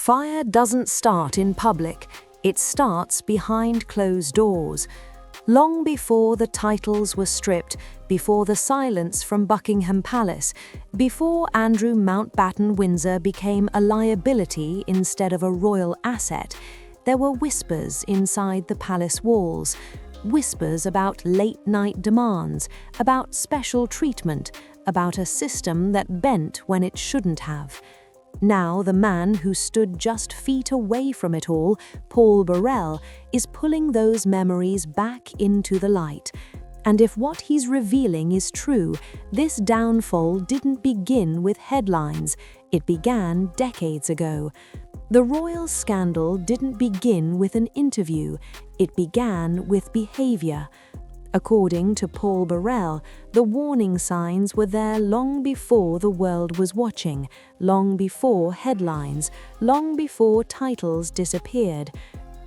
Fire doesn't start in public, it starts behind closed doors. Long before the titles were stripped, before the silence from Buckingham Palace, before Andrew Mountbatten-Windsor became a liability instead of a royal asset, there were whispers inside the palace walls, whispers about late-night demands, about special treatment, about a system that bent when it shouldn't have. Now the man who stood just feet away from it all, Paul Burrell, is pulling those memories back into the light. And if what he's revealing is true, this downfall didn't begin with headlines, it began decades ago. The royal scandal didn't begin with an interview, it began with behavior. According to Paul Burrell, the warning signs were there long before the world was watching, long before headlines, long before titles disappeared.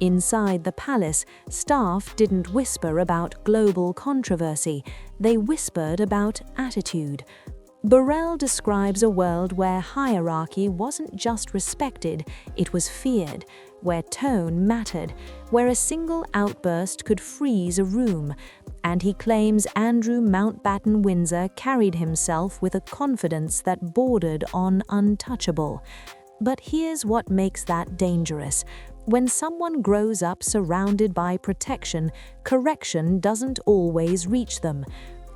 Inside the palace, staff didn't whisper about global controversy, they whispered about attitude. Burrell describes a world where hierarchy wasn't just respected, it was feared, where tone mattered, where a single outburst could freeze a room, and he claims Andrew Mountbatten-Windsor carried himself with a confidence that bordered on untouchable. But here's what makes that dangerous. When someone grows up surrounded by protection, correction doesn't always reach them.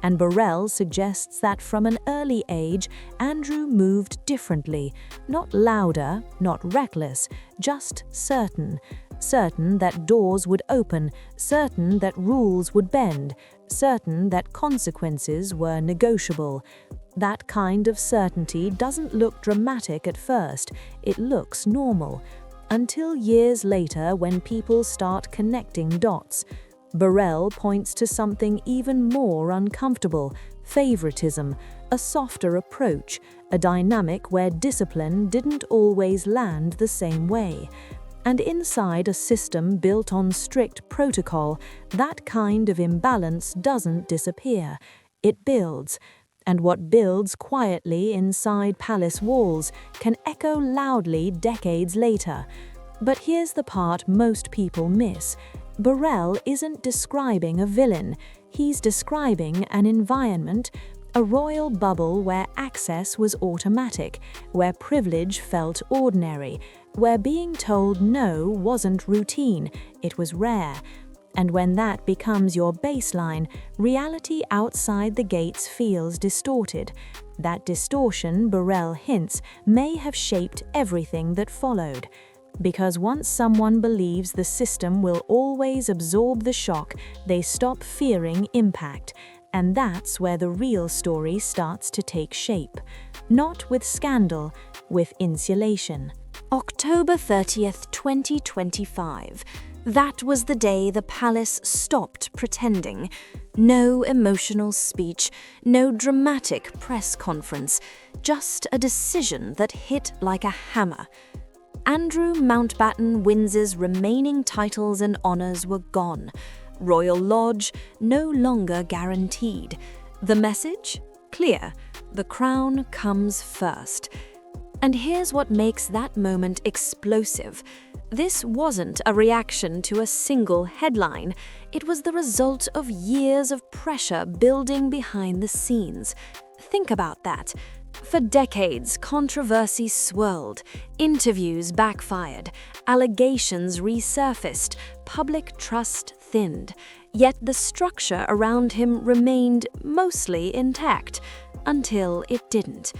And Burrell suggests that from an early age, Andrew moved differently, not louder, not reckless, just certain. Certain that doors would open, certain that rules would bend, certain that consequences were negotiable. That kind of certainty doesn't look dramatic at first, it looks normal. Until years later when people start connecting dots. Burrell points to something even more uncomfortable, favoritism, a softer approach, a dynamic where discipline didn't always land the same way. And inside a system built on strict protocol, that kind of imbalance doesn't disappear, it builds. And what builds quietly inside palace walls can echo loudly decades later. But here's the part most people miss. Burrell isn't describing a villain, he's describing an environment, a royal bubble where access was automatic, where privilege felt ordinary, where being told no wasn't routine, it was rare. And when that becomes your baseline, reality outside the gates feels distorted. That distortion, Burrell hints, may have shaped everything that followed. Because once someone believes the system will always absorb the shock, they stop fearing impact. And that's where the real story starts to take shape. Not with scandal, with insulation. October 30th, 2025. That was the day the palace stopped pretending. No emotional speech, no dramatic press conference, just a decision that hit like a hammer. Andrew Mountbatten-Windsor's remaining titles and honours were gone. Royal Lodge no longer guaranteed. The message? Clear. The crown comes first. And here's what makes that moment explosive. This wasn't a reaction to a single headline. It was the result of years of pressure building behind the scenes. Think about that. For decades, controversy swirled, interviews backfired, allegations resurfaced, public trust thinned. Yet the structure around him remained mostly intact, until it didn't.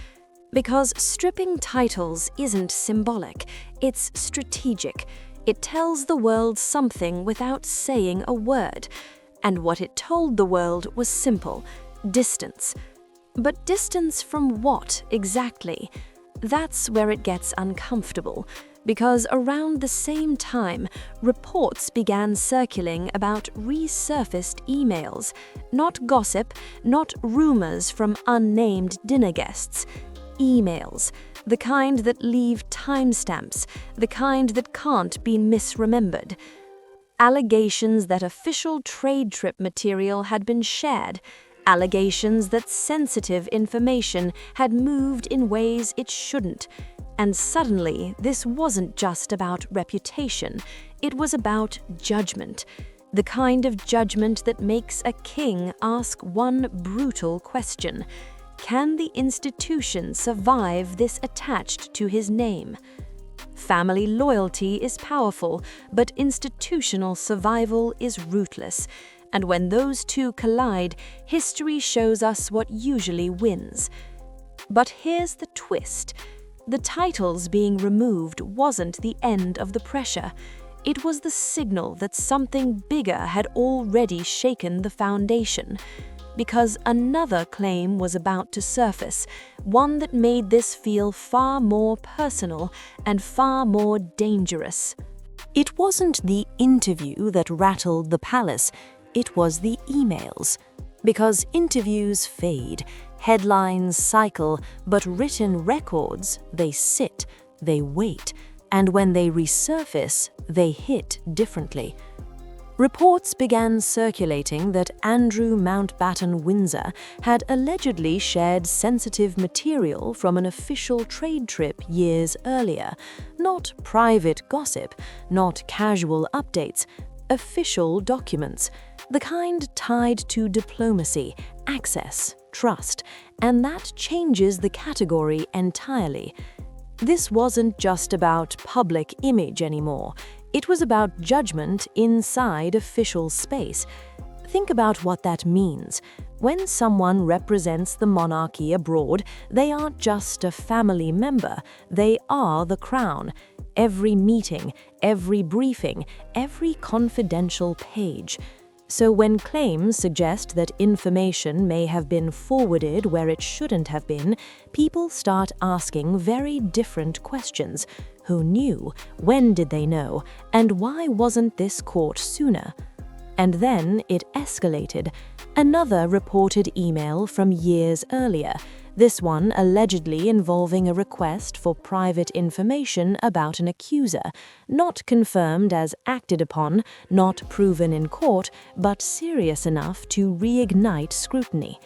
Because stripping titles isn't symbolic, it's strategic. It tells the world something without saying a word. And what it told the world was simple: distance. But distance from what exactly? That's where it gets uncomfortable, because around the same time, reports began circulating about resurfaced emails, not gossip, not rumors from unnamed dinner guests. Emails, the kind that leave timestamps, the kind that can't be misremembered. Allegations that official trade trip material had been shared, allegations that sensitive information had moved in ways it shouldn't, And suddenly, this wasn't just about reputation, it was about judgment. The kind of judgment that makes a king ask one brutal question: can the institution survive this attached to his name? Family loyalty is powerful, but institutional survival is ruthless. And when those two collide, history shows us what usually wins. But here's the twist. The titles being removed wasn't the end of the pressure. It was the signal that something bigger had already shaken the foundation. Because another claim was about to surface, one that made this feel far more personal and far more dangerous. It wasn't the interview that rattled the palace, it was the emails. Because interviews fade, headlines cycle, but written records, they sit, they wait, and when they resurface, they hit differently. Reports began circulating that Andrew Mountbatten-Windsor had allegedly shared sensitive material from an official trade trip years earlier. Not private gossip, not casual updates, official documents, the kind tied to diplomacy, access, trust, and that changes the category entirely. This wasn't just about public image anymore. It was about judgment inside official space. Think about what that means. When someone represents the monarchy abroad, they aren't just a family member, they are the crown. Every meeting, every briefing, every confidential page. So when claims suggest that information may have been forwarded where it shouldn't have been, people start asking very different questions. Who knew? When did they know? And why wasn't this caught sooner? And then it escalated. Another reported email from years earlier, this one allegedly involving a request for private information about an accuser, not confirmed as acted upon, not proven in court, but serious enough to reignite scrutiny.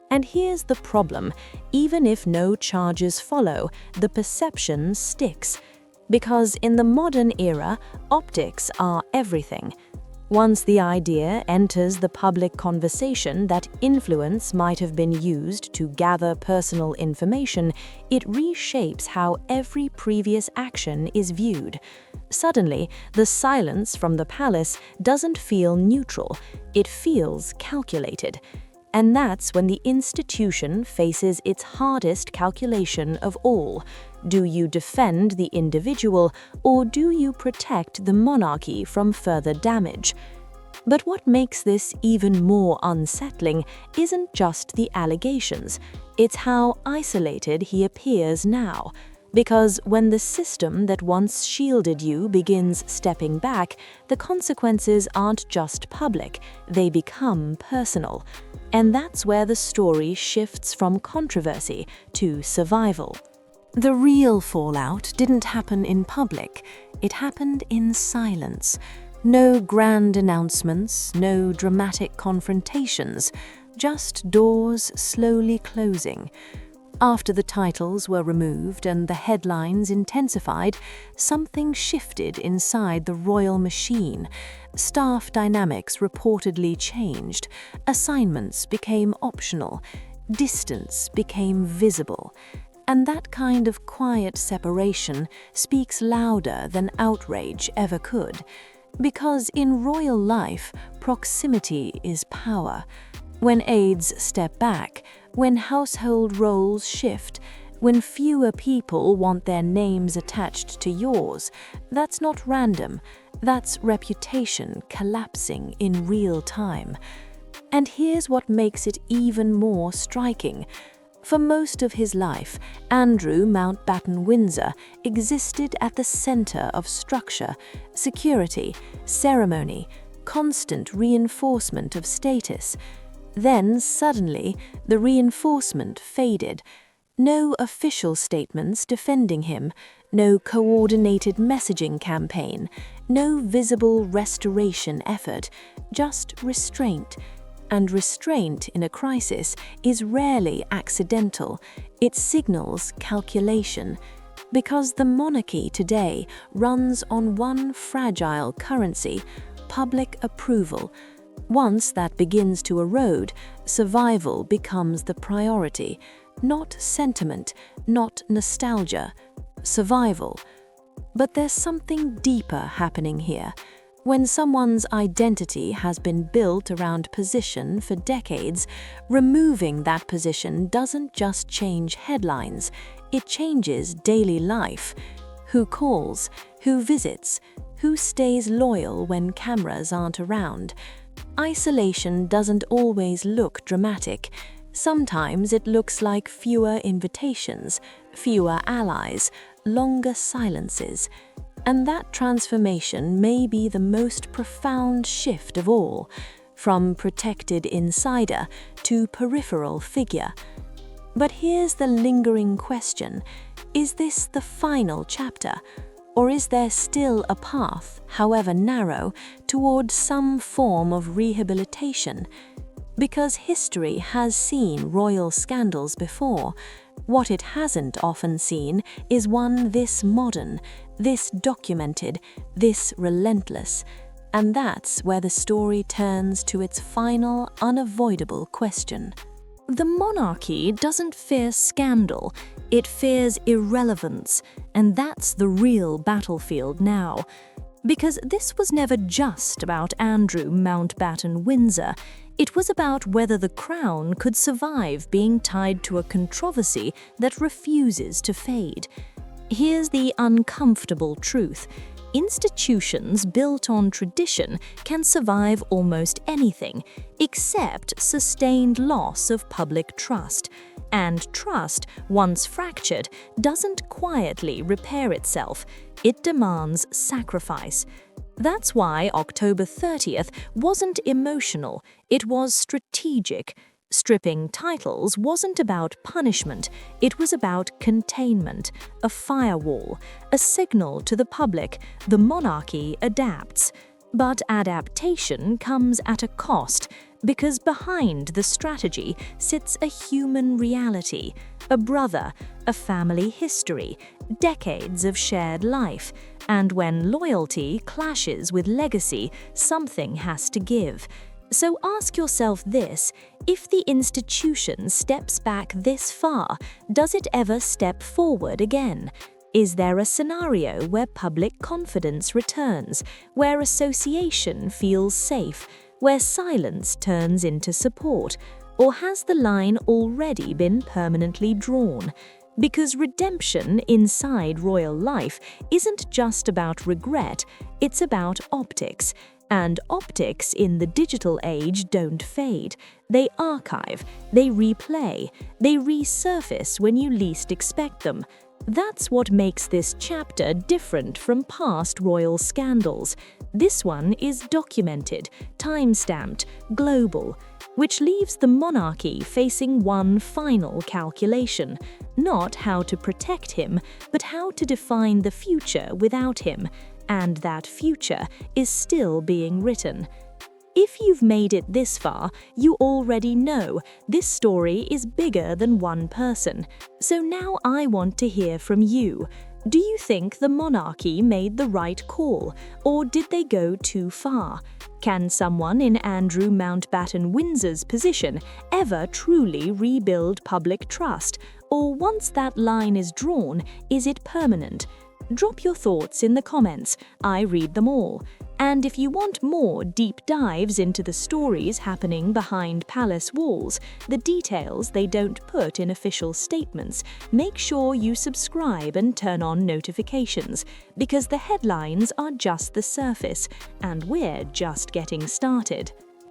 And here's the problem: even if no charges follow, the perception sticks. Because in the modern era, optics are everything. Once the idea enters the public conversation that influence might have been used to gather personal information, it reshapes how every previous action is viewed. Suddenly, the silence from the palace doesn't feel neutral, it feels calculated. And that's when the institution faces its hardest calculation of all. Do you defend the individual, or do you protect the monarchy from further damage? But what makes this even more unsettling isn't just the allegations, it's how isolated he appears now. Because when the system that once shielded you begins stepping back, the consequences aren't just public, they become personal. And that's where the story shifts from controversy to survival. The real fallout didn't happen in public, it happened in silence. No grand announcements, no dramatic confrontations, just doors slowly closing. After the titles were removed and the headlines intensified, something shifted inside the royal machine. Staff dynamics reportedly changed, assignments became optional, distance became visible. And that kind of quiet separation speaks louder than outrage ever could. Because in royal life, proximity is power. When aides step back, when household roles shift, when fewer people want their names attached to yours, that's not random, that's reputation collapsing in real time. And here's what makes it even more striking. For most of his life, Andrew Mountbatten-Windsor existed at the center of structure, security, ceremony, constant reinforcement of status. Then, suddenly, the reinforcement faded. No official statements defending him, no coordinated messaging campaign, no visible restoration effort, just restraint. And restraint in a crisis is rarely accidental. It signals calculation. Because the monarchy today runs on one fragile currency: public approval. Once that begins to erode, survival becomes the priority. Not sentiment, not nostalgia. Survival. But there's something deeper happening here. When someone's identity has been built around position for decades, removing that position doesn't just change headlines, it changes daily life. Who calls, who visits, who stays loyal when cameras aren't around. Isolation doesn't always look dramatic. Sometimes it looks like fewer invitations, fewer allies, longer silences. And that transformation may be the most profound shift of all, from protected insider to peripheral figure. But here's the lingering question: is this the final chapter? Or is there still a path, however narrow, toward some form of rehabilitation? Because history has seen royal scandals before, what it hasn't often seen is one this modern, this documented, this relentless. And that's where the story turns to its final, unavoidable question. The monarchy doesn't fear scandal, it fears irrelevance, and that's the real battlefield now. Because this was never just about Andrew Mountbatten-Windsor, it was about whether the crown could survive being tied to a controversy that refuses to fade. Here's the uncomfortable truth: institutions built on tradition can survive almost anything, except sustained loss of public trust. And trust, once fractured, doesn't quietly repair itself. It demands sacrifice. That's why October 30th wasn't emotional, it was strategic. Stripping titles wasn't about punishment, it was about containment, a firewall, a signal to the public: the monarchy adapts. But adaptation comes at a cost, because behind the strategy sits a human reality, a brother, a family history, decades of shared life. And when loyalty clashes with legacy, something has to give. So ask yourself this: if the institution steps back this far, does it ever step forward again? Is there a scenario where public confidence returns, where association feels safe, where silence turns into support? Or has the line already been permanently drawn? Because redemption inside royal life isn't just about regret, it's about optics. And optics in the digital age don't fade. They archive, they replay, they resurface when you least expect them. That's what makes this chapter different from past royal scandals. This one is documented, time-stamped, global, which leaves the monarchy facing one final calculation: not how to protect him, but how to define the future without him. And that future is still being written. If you've made it this far, you already know this story is bigger than one person. So now I want to hear from you. Do you think the monarchy made the right call, or did they go too far? Can someone in Andrew Mountbatten-Windsor's position ever truly rebuild public trust? Or once that line is drawn, is it permanent? Drop your thoughts in the comments. I read them all. And if you want more deep dives into the stories happening behind palace walls, the details they don't put in official statements, make sure you subscribe and turn on notifications, because the headlines are just the surface, and we're just getting started.